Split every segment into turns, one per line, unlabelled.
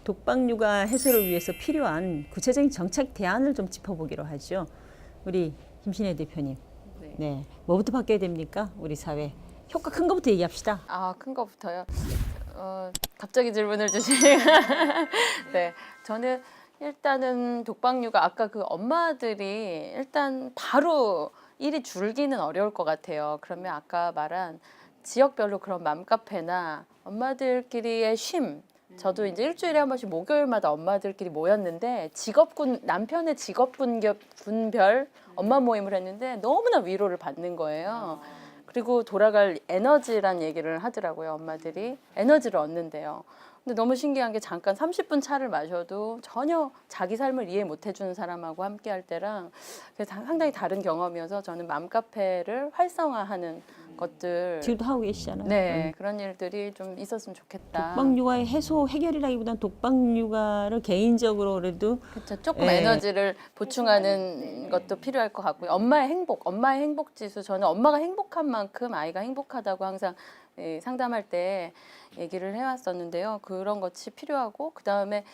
독박육아 해소를 위해서 필요한 구체적인 정책 대안을 좀 짚어보기로 하죠. 우리 김신혜 대표님. 네. 뭐부터 바뀌어야 됩니까? 우리 사회. 효과 큰 거부터 얘기합시다.
아, 큰 거부터요? 갑자기 질문을 주시네요. 네, 저는 일단은 독박육아 아까 그 엄마들이 일단 바로 일이 줄기는 어려울 것 같아요. 그러면 아까 말한 지역별로 그런 맘카페나 엄마들끼리의 쉼, 저도 이제 일주일에 한 번씩 목요일마다 엄마들끼리 모였는데 남편의 분별 엄마 모임을 했는데 너무나 위로를 받는 거예요. 그리고 돌아갈 에너지란 얘기를 하더라고요. 엄마들이 에너지를 얻는데요. 근데 너무 신기한 게 잠깐 30분 차를 마셔도 전혀 자기 삶을 이해 못 해주는 사람하고 함께 할 때랑 상당히 다른 경험이어서 저는 맘카페를 활성화하는 것들,
지금도 하고 계시잖아요.
네, 그런 일들이 좀 있었으면 좋겠다.
독박육아의 해소 해결이라기보다는 독박육아를 개인적으로 그래도
그렇죠. 조금
예.
에너지를 보충하는 것도 필요할 것 같고요. 엄마의 행복 지수. 저는 엄마가 행복한 만큼 아이가 행복하다고 항상 상담할 때 얘기를 해왔었는데요. 그런 것이 필요하고 그 다음에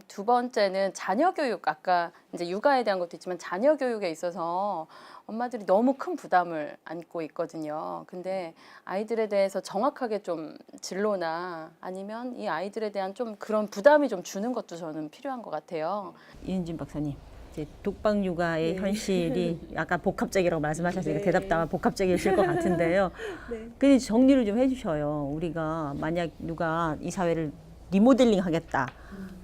두 번째는 자녀 교육. 아까 이제 육아에 대한 것도 있지만 자녀 교육에 있어서 엄마들이 너무 큰 부담을 안고 있거든요. 근데 아이들에 대해서 정확하게 좀 진로나 아니면 이 아이들에 대한 좀 그런 부담이 좀 주는 것도 저는 필요한 것 같아요.
이은진 박사님. 이제 독박육아의 현실이 약간 복합적이라고 말씀하셨으니까 대답도 아마 복합적이실 것 같은데요. 근데 정리를 좀 해주셔요. 우리가 만약 누가 이 사회를 리모델링 하겠다.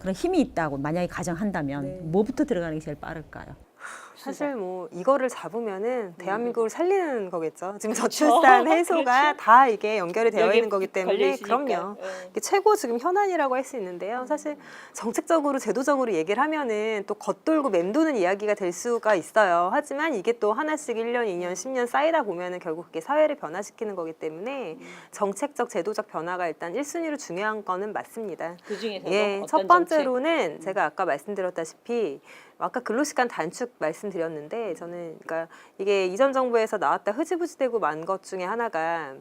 그런 힘이 있다고 만약에 가정한다면 뭐부터 들어가는 게 제일 빠를까요?
사실 뭐 이거를 잡으면은 대한민국을 살리는 거겠죠. 지금 저출산 해소가 다 이게 연결이 되어 있는 거기 때문에 그럼요. 이게 최고 지금 현안이라고 할 수 있는데요. 사실 정책적으로 제도적으로 얘기를 하면은 또 겉돌고 맴도는 이야기가 될 수가 있어요. 하지만 이게 또 하나씩 1년, 2년, 10년 쌓이다 보면은 결국 그게 사회를 변화시키는 거기 때문에 정책적, 제도적 변화가 일단 1순위로 중요한 거는 맞습니다.
그중에서도
예, 첫 번째로는 제가 아까 말씀드렸다시피 아까 근로시간 단축 말씀드렸는데 저는 그러니까 이게 이전 정부에서 나왔다 흐지부지되고 만 것 중에 하나가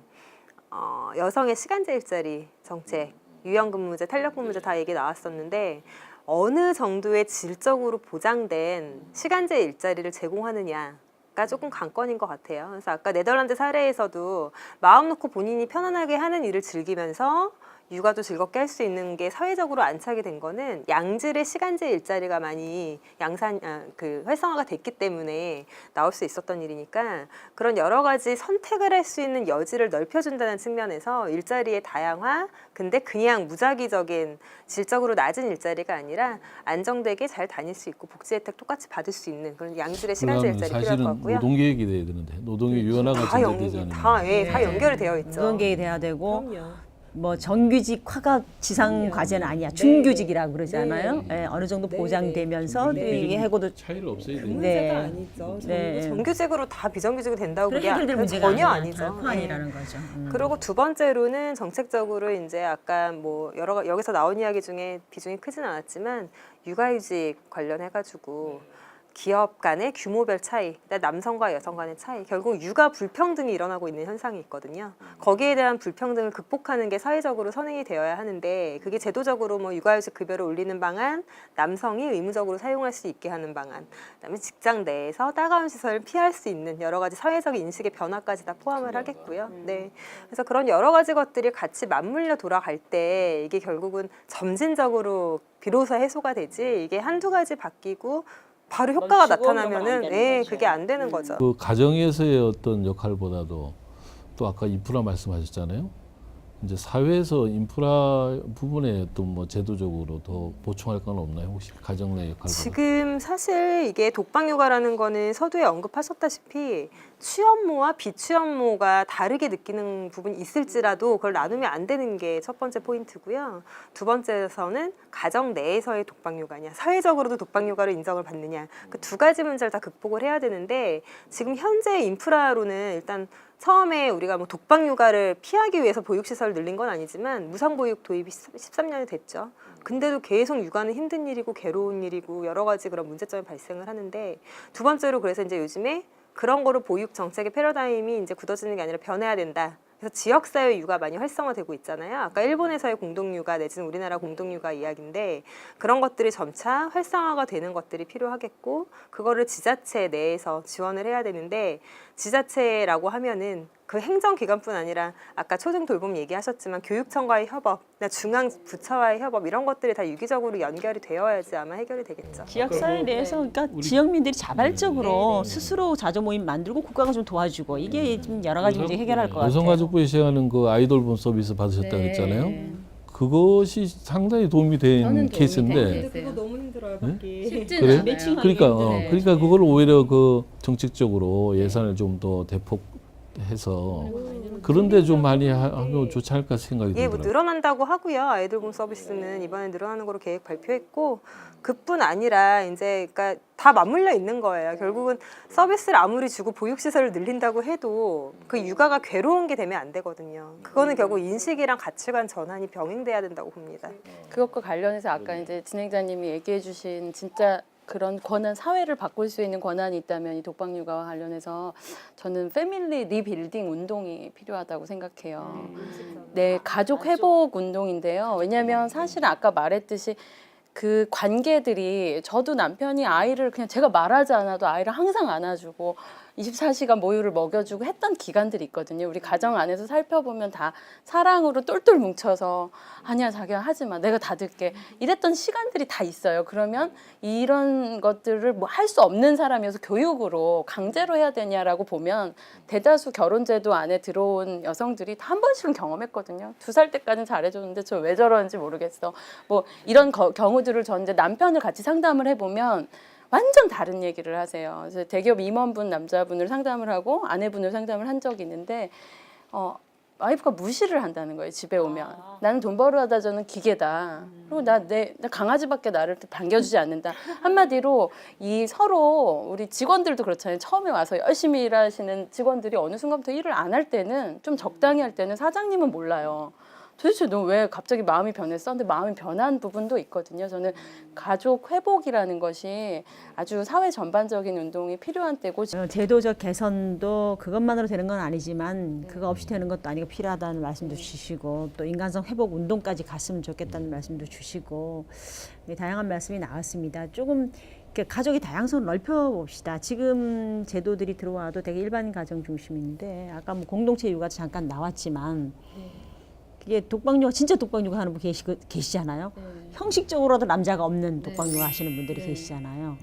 여성의 시간제 일자리 정책, 유연근무제, 탄력근무제 다 얘기 나왔었는데 어느 정도의 질적으로 보장된 시간제 일자리를 제공하느냐가 조금 관건인 것 같아요. 그래서 아까 네덜란드 사례에서도 마음 놓고 본인이 편안하게 하는 일을 즐기면서 육아도 즐겁게 할 수 있는 게 사회적으로 안착이 된 거는 양질의 시간제 일자리가 많이 활성화가 됐기 때문에 나올 수 있었던 일이니까 그런 여러 가지 선택을 할 수 있는 여지를 넓혀준다는 측면에서 일자리의 다양화, 근데 그냥 무작위적인 질적으로 낮은 일자리가 아니라 안정되게 잘 다닐 수 있고 복지 혜택 똑같이 받을 수 있는 그런 양질의 시간제 일자리 필요할 것 같고요.
노동계획이 돼야 되는데 노동의 유연화가 전제되지 않으면
다 연결이 되어 있죠.
노동계획이 돼야 되고
그럼요.
뭐 정규직 화가 지상 과제는 아니야. 준규직이라고 그러잖아요. 예, 어느 정도 보장되면서 이게 해고도
차이를 없애야 되는
문제가
아니죠.
네.
정규직으로 다 비정규직이 된다고
그렇게
그게
해결될 문제가
전혀
아니야.
아니죠.
결코 아니라는 거죠.
그리고 두 번째로는 정책적으로 이제 아까 뭐 여기서 나온 이야기 중에 비중이 크진 않았지만 육아휴직 관련해가지고 기업 간의 규모별 차이, 남성과 여성 간의 차이, 결국 육아 불평등이 일어나고 있는 현상이 있거든요. 거기에 대한 불평등을 극복하는 게 사회적으로 선행이 되어야 하는데 그게 제도적으로 뭐 육아휴직 급여를 올리는 방안, 남성이 의무적으로 사용할 수 있게 하는 방안, 그다음에 직장 내에서 따가운 시설을 피할 수 있는 여러 가지 사회적 인식의 변화까지 다 포함을 하겠고요. 네, 그래서 그런 여러 가지 것들이 같이 맞물려 돌아갈 때 이게 결국은 점진적으로 비로소 해소가 되지 이게 한두 가지 바뀌고 바로 효과가 나타나면은 그게 안 되는 거죠.
그 가정에서의 어떤 역할보다도 또 아까 인프라 말씀하셨잖아요. 이제 사회에서 인프라 부분에 또 뭐 제도적으로 더 보충할 건 없나요? 혹시 가정 내 역할보다?
지금 사실 이게 독박육아라는 거는 서두에 언급하셨다시피 취업모와 비취업모가 다르게 느끼는 부분이 있을지라도 그걸 나누면 안 되는 게 첫 번째 포인트고요. 두 번째에서는 가정 내에서의 독박육아냐, 사회적으로도 독박육아를 인정을 받느냐, 그 두 가지 문제를 다 극복을 해야 되는데 지금 현재 인프라로는 일단 처음에 우리가 뭐 독박육아를 피하기 위해서 보육시설을 늘린 건 아니지만 무상보육 도입이 13년이 됐죠. 근데도 계속 육아는 힘든 일이고 괴로운 일이고 여러 가지 그런 문제점이 발생을 하는데 두 번째로 그래서 이제 요즘에 그런 거로 보육 정책의 패러다임이 이제 굳어지는 게 아니라 변해야 된다. 그래서 지역사회 육아 많이 활성화되고 있잖아요. 아까 일본에서의 공동육아 내지는 우리나라 공동육아 이야기인데 그런 것들이 점차 활성화가 되는 것들이 필요하겠고 그거를 지자체 내에서 지원을 해야 되는데 지자체라고 하면은 그 행정기관뿐 아니라 아까 초등 돌봄 얘기하셨지만 교육청과의 협업, 중앙 부처와의 협업 이런 것들이 다 유기적으로 연결이 되어야지 아마 해결이 되겠죠.
지역사회 내에서 그러니까
우리-
지역민들이 자발적으로
네.
스스로 자조 모임 만들고 국가가 좀 도와주고 이게 좀 여러 가지 문제 해결할 것 같아요.
여성가족부에 시행하는 그 아이돌 본 서비스 받으셨다고
네.
했잖아요. 그것이 상당히 도움이 된
저는 도움이
케이스인데
된
너무 힘들어요.
쉽지는
그래?
않아요.
매칭하기
그러니까
힘드네.
그러니까 그걸 오히려 그 정책적으로 예산을 좀 더 대폭해서 그런데 좀 많이 하면 좋지 않을까 생각이
예, 뭐
들더라고요.
늘어난다고 하고요. 아이돌봄 서비스는 이번에 늘어나는 거로 계획 발표했고 그뿐 아니라 이제 그러니까 다 맞물려 있는 거예요. 결국은 서비스를 아무리 주고 보육시설을 늘린다고 해도 그 육아가 괴로운 게 되면 안 되거든요. 그거는 결국 인식이랑 가치관 전환이 병행돼야 된다고 봅니다.
그것과 관련해서 아까 이제 진행자님이 얘기해 주신 진짜 그런 권한, 사회를 바꿀 수 있는 권한이 있다면 이 독박육아와 관련해서 저는 패밀리 리빌딩 운동이 필요하다고 생각해요. 네, 가족 회복 운동인데요. 왜냐하면 사실은 아까 말했듯이 그 관계들이 저도 남편이 아이를 그냥 제가 말하지 않아도 아이를 항상 안아주고 24시간 모유를 먹여주고 했던 기간들이 있거든요. 우리 가정 안에서 살펴보면 다 사랑으로 똘똘 뭉쳐서 아니야 자기야 하지마 내가 다 들게 이랬던 시간들이 다 있어요. 그러면 이런 것들을 뭐 할 수 없는 사람이어서 교육으로 강제로 해야 되냐라고 보면 대다수 결혼제도 안에 들어온 여성들이 다 한 번씩은 경험했거든요. 2살 때까지는 잘해줬는데 저 왜 저러는지 모르겠어. 뭐 이런 경우들을 저 이제 남편을 같이 상담을 해보면 완전 다른 얘기를 하세요. 그래서 대기업 임원분 남자분을 상담을 하고 아내분을 상담을 한 적이 있는데 와이프가 무시를 한다는 거예요. 집에 오면 나는 돈 벌어다 저는 기계다. 그리고 나 강아지밖에 나를 반겨주지 않는다. 한마디로 이 서로 우리 직원들도 그렇잖아요. 처음에 와서 열심히 일하시는 직원들이 어느 순간부터 일을 안 할 때는 좀 적당히 할 때는 사장님은 몰라요. 도대체 너 왜 갑자기 마음이 변했어? 근데 마음이 변한 부분도 있거든요. 저는 가족 회복이라는 것이 아주 사회 전반적인 운동이 필요한 때고
제도적 개선도 그것만으로 되는 건 아니지만 그거 없이 되는 것도 아니고 필요하다는 말씀도 주시고 또 인간성 회복 운동까지 갔으면 좋겠다는 말씀도 주시고 다양한 말씀이 나왔습니다. 조금 가족의 다양성을 넓혀봅시다. 지금 제도들이 들어와도 되게 일반 가정 중심인데 아까 뭐 공동체 육아 잠깐 나왔지만 이게 독박육아 진짜 독박육아 하는 분 계시잖아요. 형식적으로도 남자가 없는 독박육아 하시는 분들이 계시잖아요.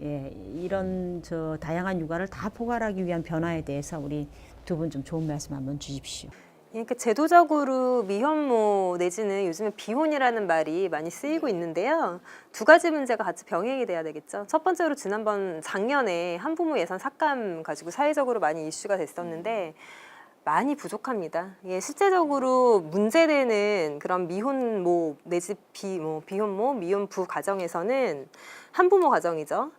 예, 이런 저 다양한 육아를 다 포괄하기 위한 변화에 대해서 우리 두 분 좀 좋은 말씀 한번 주십시오.
그러니까 제도적으로 미혼모 내지는 요즘에 비혼이라는 말이 많이 쓰이고 있는데요. 두 가지 문제가 같이 병행이 돼야 되겠죠. 첫 번째로 작년에 한부모 예산 삭감 가지고 사회적으로 많이 이슈가 됐었는데 많이 부족합니다. 예, 실제적으로 문제되는 그런 미혼모 내지 비혼모, 미혼부 가정에서는 한부모 가정이죠.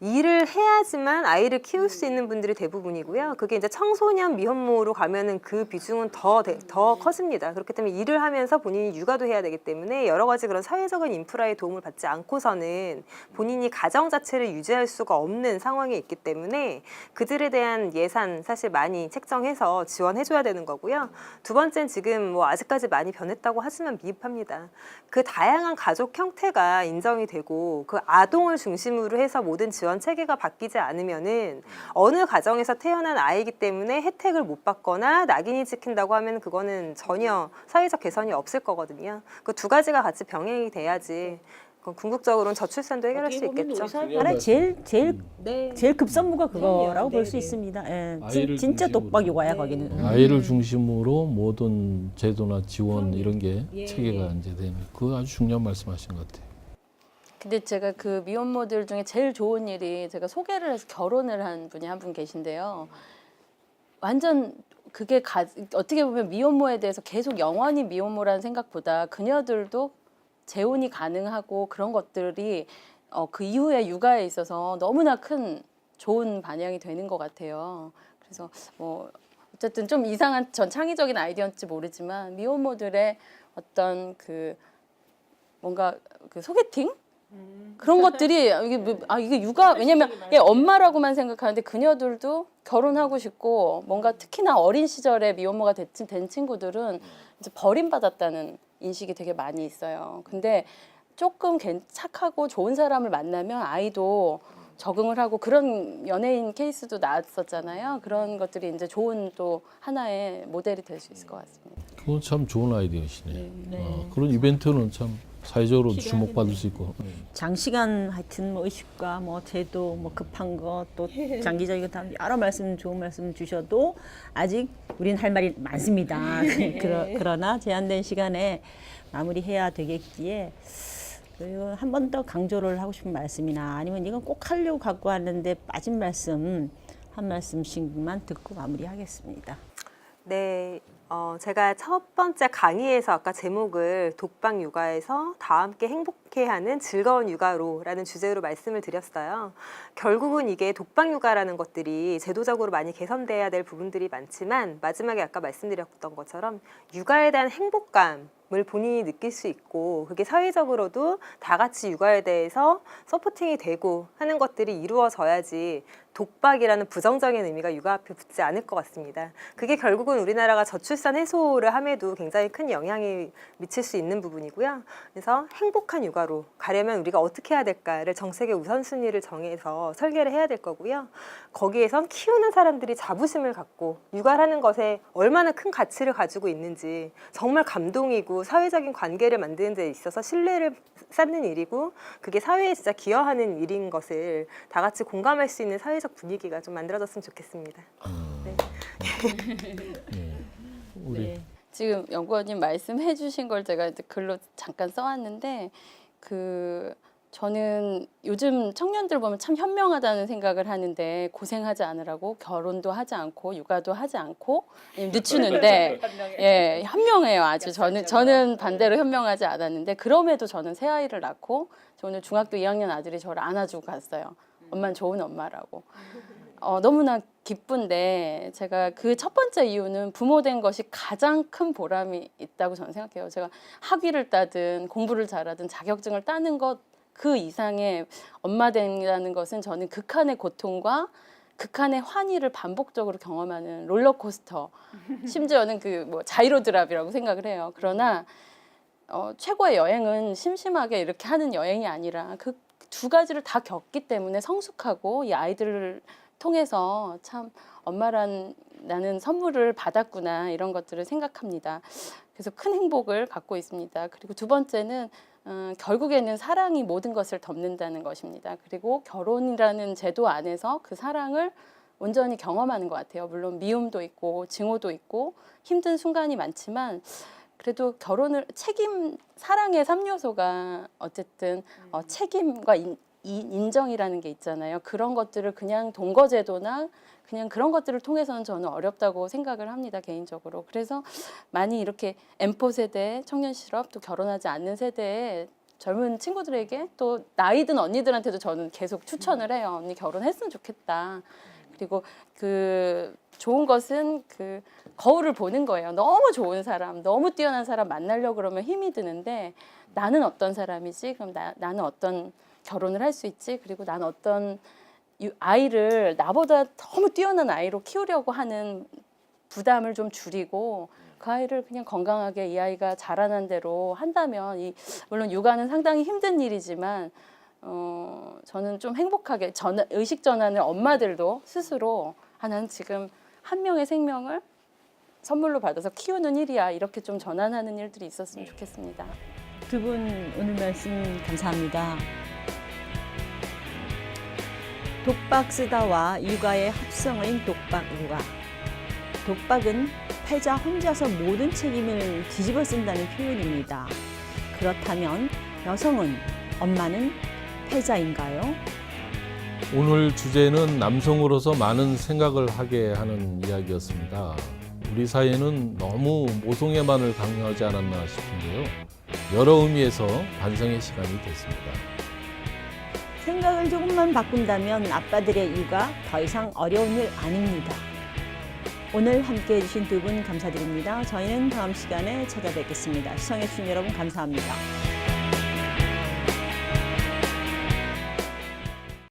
일을 해야지만 아이를 키울 수 있는 분들이 대부분이고요. 그게 이제 청소년 미혼모로 가면은 그 비중은 더 커집니다. 그렇기 때문에 일을 하면서 본인이 육아도 해야 되기 때문에 여러 가지 그런 사회적인 인프라의 도움을 받지 않고서는 본인이 가정 자체를 유지할 수가 없는 상황에 있기 때문에 그들에 대한 예산 사실 많이 책정해서 지원해줘야 되는 거고요. 두 번째는 지금 뭐 아직까지 많이 변했다고 하지만 미흡합니다. 그 다양한 가족 형태가 인정이 되고 그 아동을 중심으로 해서 모든 지원 체계가 바뀌지 않으면은 어느 가정에서 태어난 아이이기 때문에 혜택을 못 받거나 낙인이 찍힌다고 하면 그거는 전혀 사회적 개선이 없을 거거든요. 그 두 가지가 같이 병행이 돼야지 궁극적으로는 저출산도 해결할 수 있겠죠.
하나 제일 급선무가 그거라고 볼 수 있습니다. 예, 진짜 독박육아야 거기는.
아이를 중심으로 모든 제도나 지원 이런 게 체계가 이제 되는 그 아주 중요한 말씀하신 것 같아요.
근데 제가 그 미혼모들 중에 제일 좋은 일이 제가 소개를 해서 결혼을 한 분이 한 분 계신데요. 완전 그게 어떻게 보면 미혼모에 대해서 계속 영원히 미혼모라는 생각보다 그녀들도 재혼이 가능하고 그런 것들이 그 이후에 육아에 있어서 너무나 큰 좋은 반영이 되는 것 같아요. 그래서 뭐 어쨌든 좀 이상한 전 창의적인 아이디어인지 모르지만 미혼모들의 어떤 그 뭔가 그 소개팅? 그런 것들이 이게 육아 왜냐면 이게 엄마라고만 생각하는데 그녀들도 결혼하고 싶고 뭔가 특히나 어린 시절에 미혼모가 된 친구들은 이제 버림받았다는 인식이 되게 많이 있어요. 근데 조금 착하고 좋은 사람을 만나면 아이도 적응을 하고 그런 연예인 케이스도 나왔었잖아요. 그런 것들이 이제 좋은 또 하나의 모델이 될 수 있을 것 같습니다.
그건 참 좋은 아이디어시네요.
네.
그런 이벤트는 참 사회적으로 주목받을 수 있고.
장시간 하여튼 뭐 의식과 뭐 제도 뭐 급한 거 또 장기적인 거 여러 말씀 좋은 말씀 주셔도 아직 우린 할 말이 많습니다. 그러나 제한된 시간에 마무리해야 되겠기에 한 번 더 강조를 하고 싶은 말씀이나 아니면 이건 꼭 하려고 갖고 왔는데 빠진 말씀 한 말씀씩만 듣고 마무리하겠습니다.
네, 제가 첫 번째 강의에서 아까 제목을 독박 육아에서 다 함께 행복해하는 즐거운 육아로라는 주제로 말씀을 드렸어요. 결국은 이게 독박 육아라는 것들이 제도적으로 많이 개선돼야 될 부분들이 많지만 마지막에 아까 말씀드렸던 것처럼 육아에 대한 행복감 을 본인이 느낄 수 있고 그게 사회적으로도 다 같이 육아에 대해서 서포팅이 되고 하는 것들이 이루어져야지 독박이라는 부정적인 의미가 육아 앞에 붙지 않을 것 같습니다. 그게 결국은 우리나라가 저출산 해소를 함에도 굉장히 큰 영향이 미칠 수 있는 부분이고요. 그래서 행복한 육아로 가려면 우리가 어떻게 해야 될까를 정책의 우선순위를 정해서 설계를 해야 될 거고요. 거기에선 키우는 사람들이 자부심을 갖고 육아라는 것에 얼마나 큰 가치를 가지고 있는지 정말 감동이고 사회적인 관계를 만드는 데 있어서 신뢰를 쌓는 일이고 그게 사회에 진짜 기여하는 일인 것을 다 같이 공감할 수 있는 사회적 분위기가 좀 만들어졌으면 좋겠습니다. 네.
우리
네.
지금 연구원님 말씀해 주신 걸 제가 이제 글로 잠깐 써왔는데 저는 요즘 청년들 보면 참 현명하다는 생각을 하는데 고생하지 않으라고 결혼도 하지 않고 육아도 하지 않고 늦추는데 예, 현명해요. 아주 저는 반대로 현명하지 않았는데 그럼에도 저는 새 아이를 낳고 오늘 중학교 2학년 아들이 저를 안아주고 갔어요. 엄마는 좋은 엄마라고. 너무나 기쁜데 제가 그 첫 번째 이유는 부모 된 것이 가장 큰 보람이 있다고 저는 생각해요. 제가 학위를 따든 공부를 잘하든 자격증을 따는 것 그 이상의 엄마 된다는 것은 저는 극한의 고통과 극한의 환희를 반복적으로 경험하는 롤러코스터 심지어는 자이로드랍이라고 생각을 해요. 그러나 최고의 여행은 심심하게 이렇게 하는 여행이 아니라 그 두 가지를 다 겪기 때문에 성숙하고 이 아이들을 통해서 참 나는 선물을 받았구나 이런 것들을 생각합니다. 그래서 큰 행복을 갖고 있습니다. 그리고 두 번째는 결국에는 사랑이 모든 것을 덮는다는 것입니다. 그리고 결혼이라는 제도 안에서 그 사랑을 온전히 경험하는 것 같아요. 물론 미움도 있고 증오도 있고 힘든 순간이 많지만 그래도 사랑의 3요소가 어쨌든 책임과 인정이라는 게 있잖아요. 그런 것들을 그냥 동거제도나 그냥 그런 것들을 통해서는 저는 어렵다고 생각을 합니다. 개인적으로. 그래서 많이 이렇게 M4 세대, 청년 실업, 또 결혼하지 않는 세대의 젊은 친구들에게 또 나이든 언니들한테도 저는 계속 추천을 해요. 언니 결혼했으면 좋겠다. 그리고 좋은 것은 거울을 보는 거예요. 너무 좋은 사람, 너무 뛰어난 사람 만나려고 그러면 힘이 드는데 나는 어떤 사람이지? 그럼 나는 어떤 결혼을 할 수 있지? 그리고 나는 어떤 아이를 나보다 너무 뛰어난 아이로 키우려고 하는 부담을 좀 줄이고 그 아이를 그냥 건강하게 이 아이가 자라난 대로 한다면 물론 육아는 상당히 힘든 일이지만 저는 좀 행복하게 의식 전환을 엄마들도 스스로 나는 지금 한 명의 생명을 선물로 받아서 키우는 일이야 이렇게 좀 전환하는 일들이 있었으면 좋겠습니다.
두 분 오늘 말씀 감사합니다. 독박 쓰다와 육아의 합성어인 독박 육아. 독박은 패자 혼자서 모든 책임을 뒤집어 쓴다는 표현입니다. 그렇다면 여성은, 엄마는 패자인가요?
오늘 주제는 남성으로서 많은 생각을 하게 하는 이야기였습니다. 우리 사회는 너무 모성애만을 강요하지 않았나 싶은데요. 여러 의미에서 반성의 시간이 됐습니다.
생각을 조금만 바꾼다면 아빠들의 육아 더 이상 어려운 일 아닙니다. 오늘 함께해 주신 두 분 감사드립니다. 저희는 다음 시간에 찾아뵙겠습니다. 시청해 주신 여러분 감사합니다.